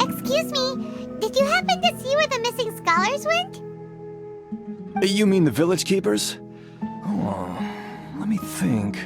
Excuse me, did you happen to see where the missing scholars went? You mean the village keepers? Oh, let me think.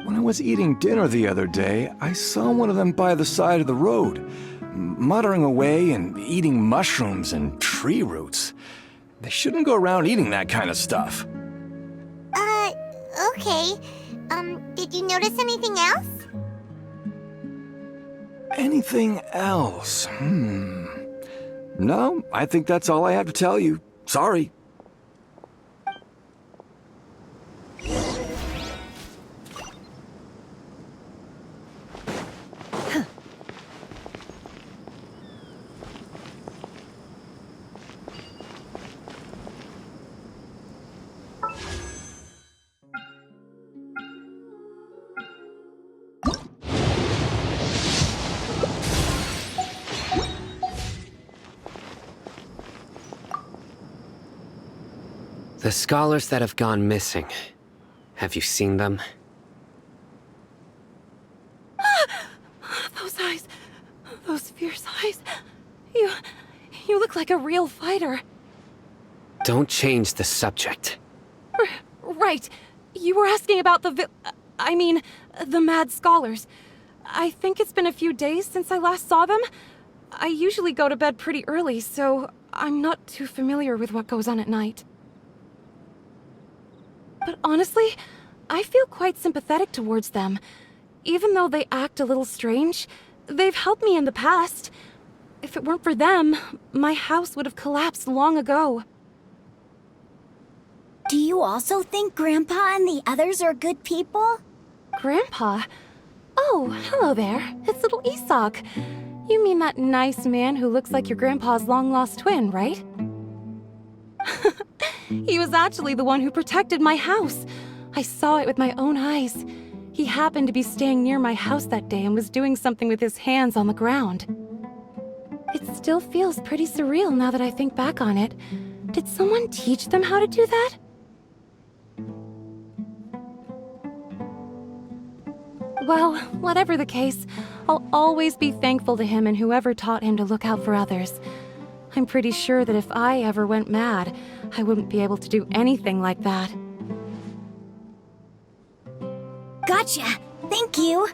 When I was eating dinner the other day, I saw one of them by the side of the road, muttering away and eating mushrooms and tree roots. They shouldn't go around eating that kind of stuff. Okay. Did you notice anything else? Anything else? No, I think that's all I have to tell you. Sorry. The scholars that have gone missing. Have you seen them? Those eyes. Those fierce eyes. You look like a real fighter. Don't change the subject. Right. You were asking about the the mad scholars. I think it's been a few days since I last saw them. I usually go to bed pretty early, so I'm not too familiar with what goes on at night. But honestly, I feel quite sympathetic towards them. Even though they act a little strange, they've helped me in the past. If it weren't for them, my house would have collapsed long ago. Do you also think Grandpa and the others are good people? Grandpa? Oh, hello there. It's little Isak. You mean that nice man who looks like your grandpa's long-lost twin, right? He was actually the one who protected my house. I saw it with my own eyes. He happened to be staying near my house that day and was doing something with his hands on the ground. It still feels pretty surreal now that I think back on it. Did someone teach them how to do that? Well, whatever the case, I'll always be thankful to him and whoever taught him to look out for others. I'm pretty sure that if I ever went mad, I wouldn't be able to do anything like that. Gotcha. Thank you.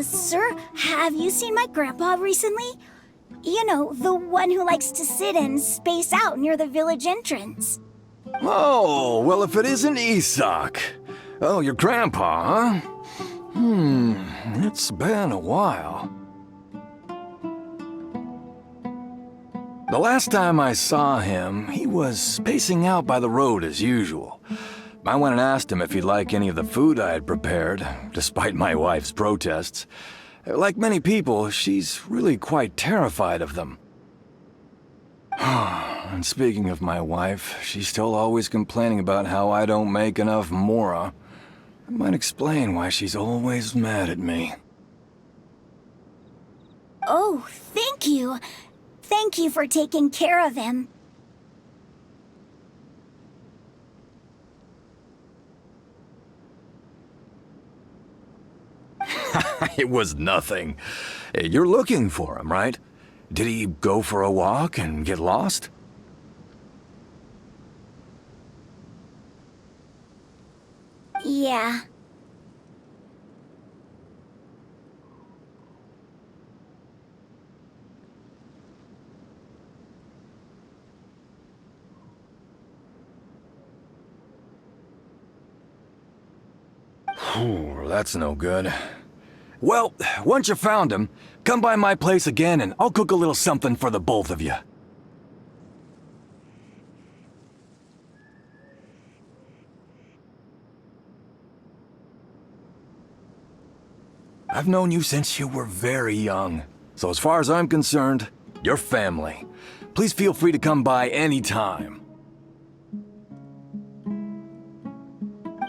Sir, have you seen my grandpa recently? You know, the one who likes to sit and space out near the village entrance. Oh, well, if it isn't Isak. Oh, your grandpa, huh? It's been a while. The last time I saw him, he was spacing out by the road as usual. I went and asked him if he'd like any of the food I had prepared, despite my wife's protests. Like many people, she's really quite terrified of them. And speaking of my wife, she's still always complaining about how I don't make enough mora. That might explain why she's always mad at me. Oh, thank you. Thank you for taking care of him. It was nothing. You're looking for him, right? Did he go for a walk and get lost? Yeah. Ooh, that's no good. Well, once you found him, come by my place again and I'll cook a little something for the both of you. I've known you since you were very young, so as far as I'm concerned, you're family. Please feel free to come by anytime.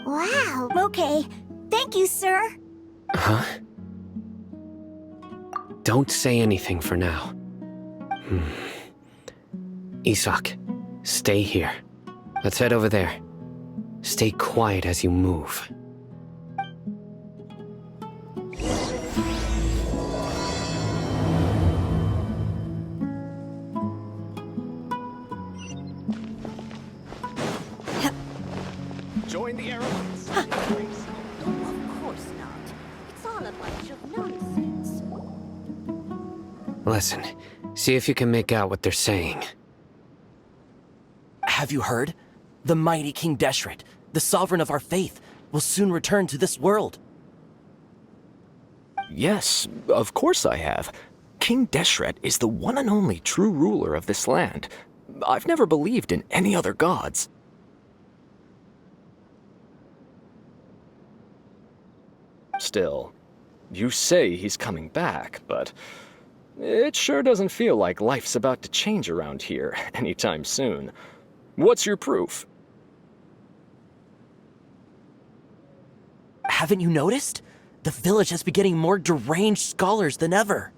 Wow. Okay. Thank you, sir. Huh? Don't say anything for now. Isak, stay here. Let's head over there. Stay quiet as you move. Join the aeroplanes. Of course not. It's all a bunch of nonsense. Listen, see if you can make out what they're saying. Have you heard? The mighty King Deshret, the sovereign of our faith, will soon return to this world. Yes, of course I have. King Deshret is the one and only true ruler of this land. I've never believed in any other gods. Still, you say he's coming back, but it sure doesn't feel like life's about to change around here anytime soon. What's your proof? Haven't you noticed? The village has been getting more deranged scholars than ever.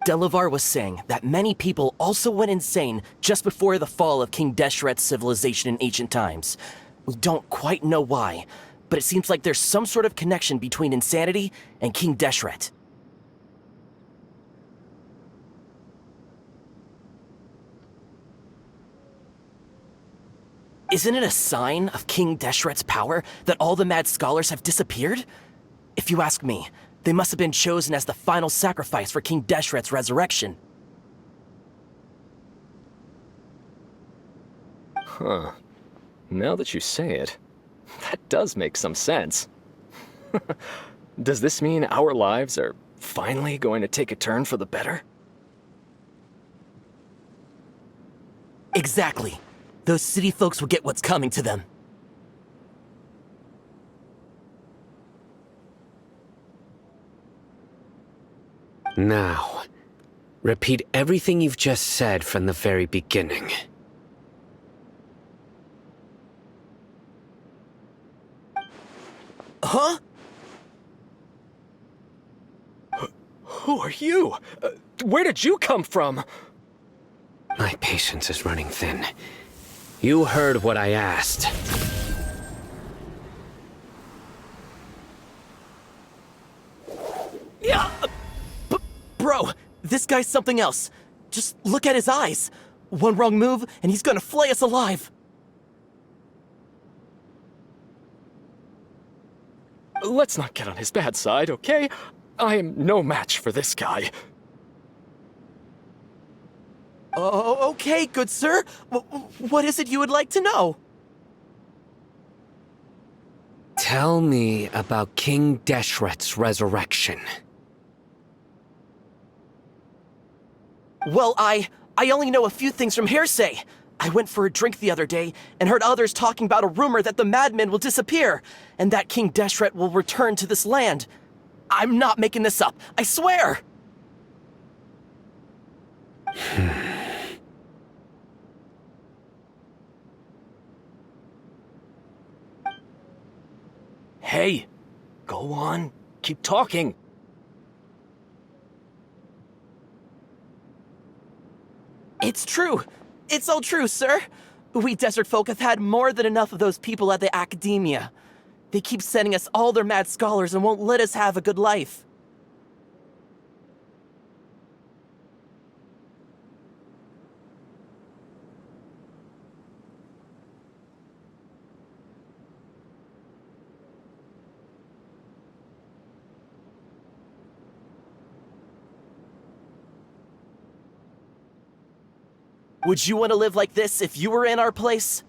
Delavar was saying that many people also went insane just before the fall of King Deshret's civilization in ancient times. We don't quite know why, but it seems like there's some sort of connection between insanity and King Deshret. Isn't it a sign of King Deshret's power that all the mad scholars have disappeared? If you ask me, they must have been chosen as the final sacrifice for King Deshret's resurrection. Huh. Now that you say it, that does make some sense. Does this mean our lives are finally going to take a turn for the better? Exactly. Those city folks will get what's coming to them. Now, repeat everything you've just said from the very beginning. Huh? Who are you? Where did you come from? My patience is running thin. You heard what I asked. Yeah! Bro, this guy's something else. Just look at his eyes. One wrong move, and he's gonna flay us alive. Let's not get on his bad side, okay? I am no match for this guy. Oh, okay, good sir. What is it you would like to know? Tell me about King Deshret's resurrection. Well, I only know a few things from hearsay. I went for a drink the other day and heard others talking about a rumor that the madmen will disappear and that King Deshret will return to this land. I'm not making this up, I swear! Hey, Go on. Keep talking. It's true. It's all true, sir. We desert folk have had more than enough of those people at the academia. They keep sending us all their mad scholars and won't let us have a good life. Would you want to live like this if you were in our place?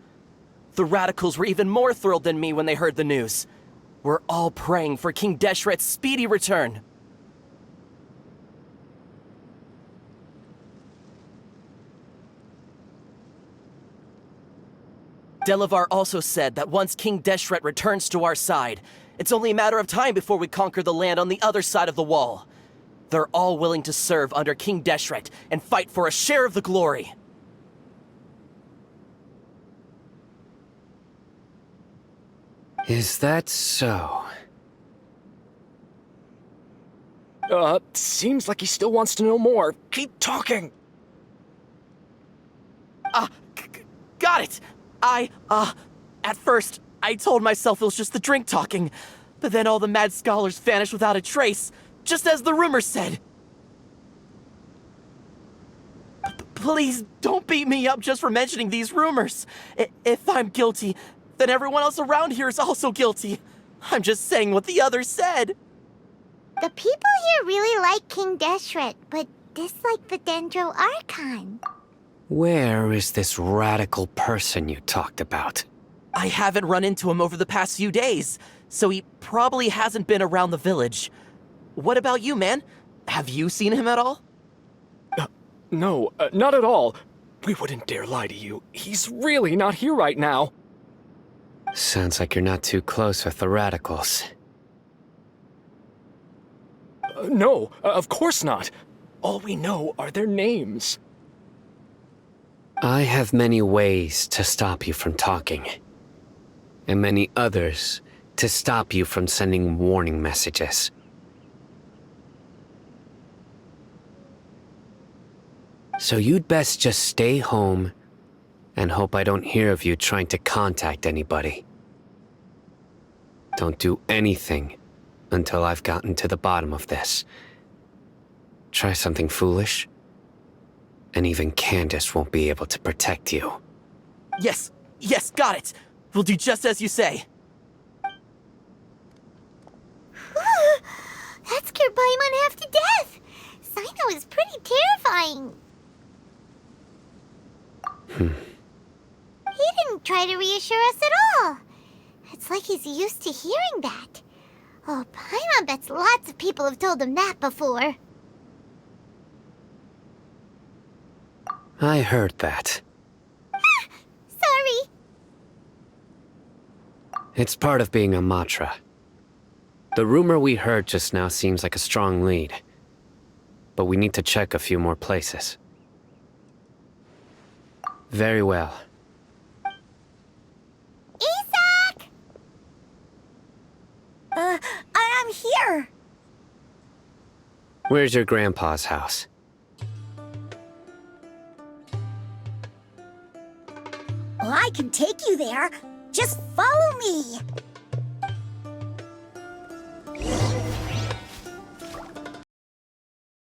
The radicals were even more thrilled than me when they heard the news. We're all praying for King Deshret's speedy return. Delavar also said that once King Deshret returns to our side, it's only a matter of time before we conquer the land on the other side of the wall. They're all willing to serve under King Deshret and fight for a share of the glory. Is that so? Seems like he still wants to know more. Keep talking. Got it! At first, I told myself it was just the drink talking, but then all the mad scholars vanished without a trace, just as the rumors said. Please don't beat me up just for mentioning these rumors. If I'm guilty, then everyone else around here is also guilty. I'm just saying what the others said. The people here really like King Deshret, but dislike the Dendro Archon. Where is this radical person you talked about? I haven't run into him over the past few days, so he probably hasn't been around the village. What about you, man? Have you seen him at all? No, not at all. We wouldn't dare lie to you. He's really not here right now. Sounds like you're not too close with the radicals. No, of course not. All we know are their names. I have many ways to stop you from talking, and many others to stop you from sending warning messages. So you'd best just stay home and hope I don't hear of you trying to contact anybody. Don't do anything until I've gotten to the bottom of this. Try something foolish, and even Candace won't be able to protect you. Yes, got it. We'll do just as you say. That scared Paimon half to death. Cyno is pretty terrifying. He didn't try to reassure us at all. It's like he's used to hearing that. Oh, Paimon bets lots of people have told him that before. I heard that. Sorry. It's part of being a Matra. The rumor we heard just now seems like a strong lead, but we need to check a few more places. Very well. Isak! I'm here. Where's your grandpa's house? Well, I can take you there. Just follow me.